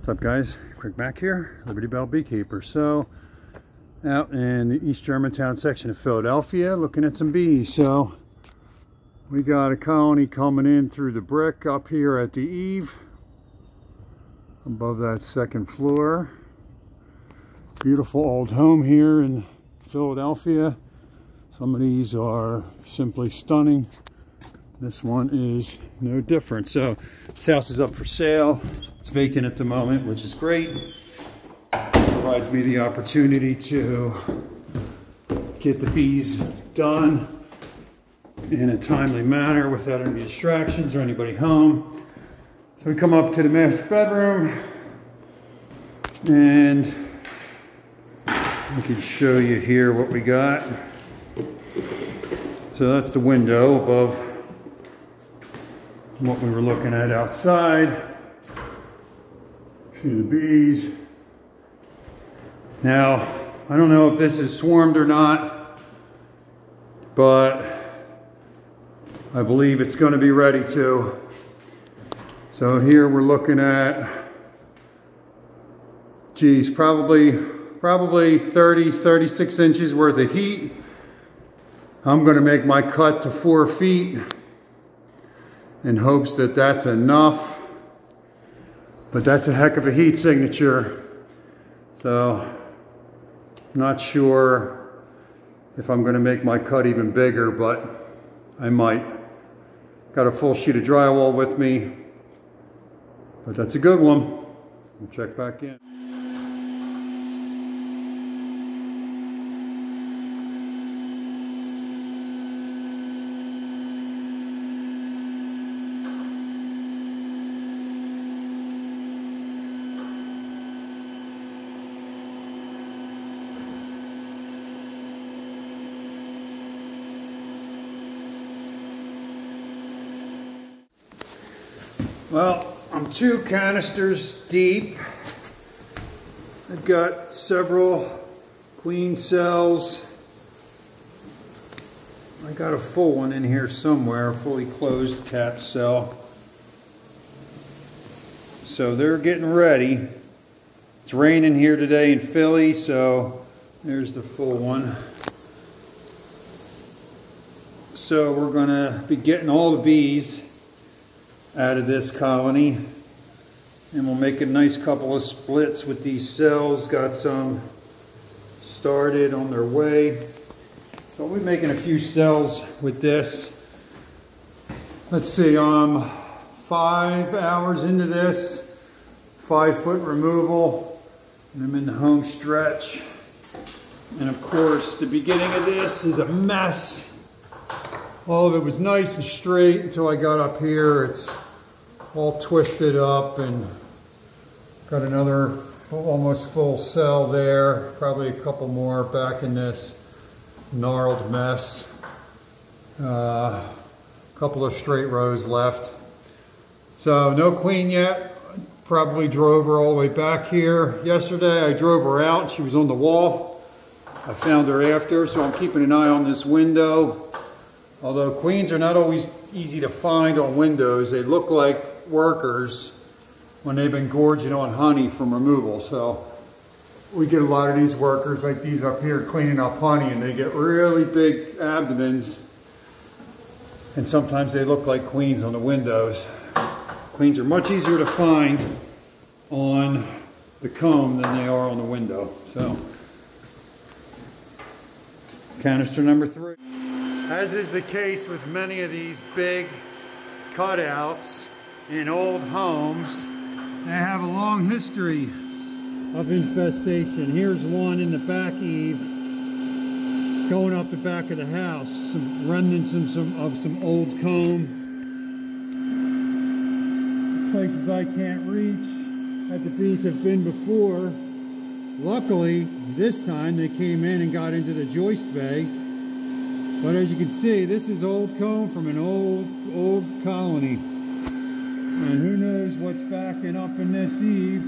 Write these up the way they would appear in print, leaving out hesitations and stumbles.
What's up, guys? Quick Mac here, Liberty Bell Beekeeper. So out in the East Germantown section of Philadelphia, looking at some bees. So we got a colony coming in through the brick up here at the eave above that second floor. Beautiful old home here in Philadelphia. Some of these are simply stunning. This one is no different. So this house is up for sale. It's vacant at the moment, which is great. Provides me the opportunity to get the bees done in a timely manner without any distractions or anybody home. So we come up to the master bedroom, and I can show you here what we got. So that's the window above what we were looking at outside. See the bees. Now, I don't know if this is swarmed or not, but I believe it's going to be ready to. So here we're looking at, geez, probably 30, 36 inches worth of heat. I'm going to make my cut to 4 feet in hopes that that's enough. But that's a heck of a heat signature. So, not sure if I'm going to make my cut even bigger, but I might. Got a full sheet of drywall with me, but that's a good one. We'll check back in. Well, I'm 2 canisters deep. I've got several queen cells. I got a full one in here somewhere, a fully closed cap cell. So they're getting ready. It's raining here today in Philly, so there's the full one. So we're gonna be getting all the bees out of this colony, and we'll make a nice couple of splits with these cells. Got some started on their way, so we'll be making a few cells with this. Let's see, I'm 5 hours into this, 5-foot removal, and I'm in the home stretch. And of course, the beginning of this is a mess. All of it was nice and straight until I got up here. It's all twisted up, and got another almost full cell there. Probably a couple more back in this gnarled mess. Couple of straight rows left. So no queen yet. Probably drove her all the way back here. Yesterday I drove her out. She was on the wall. I found her after, so I'm keeping an eye on this window. Although queens are not always easy to find on windows, they look like workers when they've been gorging on honey from removal. So we get a lot of these workers like these up here cleaning up honey, and they get really big abdomens, and sometimes they look like queens on the windows. Queens are much easier to find on the comb than they are on the window. So canister number 3. As is the case with many of these big cutouts in old homes, they have a long history of infestation. Here's one in the back eave going up the back of the house. Some remnants of some old comb. Places I can't reach that the bees have been before. Luckily, this time they came in and got into the joist bay. But as you can see, this is old comb from an old colony. And who knows what's backing up in this eave.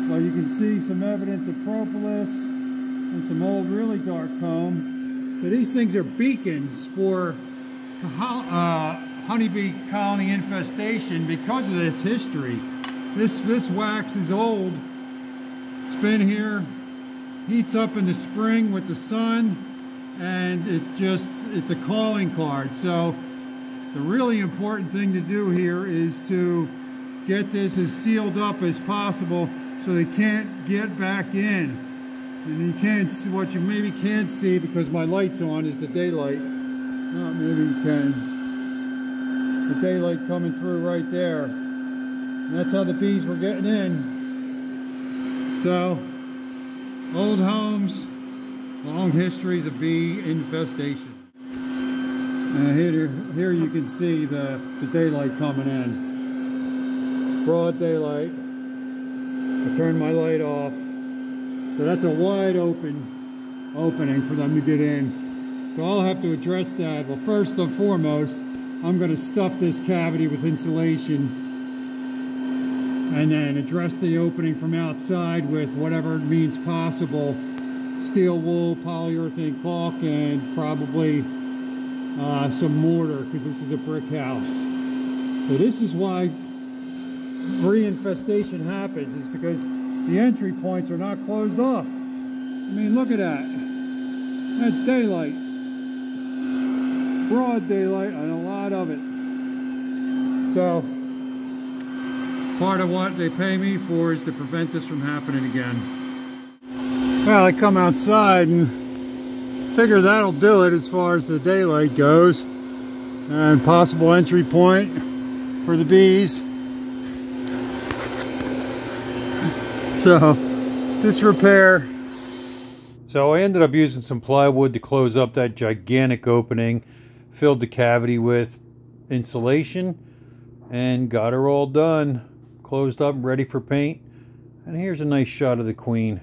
But you can see some evidence of propolis and some old, really dark comb. So these things are beacons for honeybee colony infestation because of this history. This wax is old. It's been here, heats up in the spring with the sun, and it's a calling card. So the really important thing to do here is to get this as sealed up as possible so they can't get back in. And you can't see, what you maybe can't see because my light's on is the daylight. Oh, maybe you can. The daylight coming through right there. And that's how the bees were getting in. So, old homes, long histories of bee infestation. Here you can see the daylight coming in. Broad daylight. I turned my light off. So that's a wide opening for them to get in. So I'll have to address that. Well, first and foremost, I'm going to stuff this cavity with insulation and then address the opening from outside with whatever means possible. Steel wool, polyurethane caulk, and probably some mortar, because this is a brick house. So this is why reinfestation happens, is because the entry points are not closed off. I mean, look at that. That's daylight. Broad daylight and a lot of it. So, part of what they pay me for is to prevent this from happening again. Well, I come outside and figure that'll do it as far as the daylight goes. And possible entry point for the bees. So, this repair. So I ended up using some plywood to close up that gigantic opening. Filled the cavity with insulation and got her all done. Closed up, ready for paint. And here's a nice shot of the queen.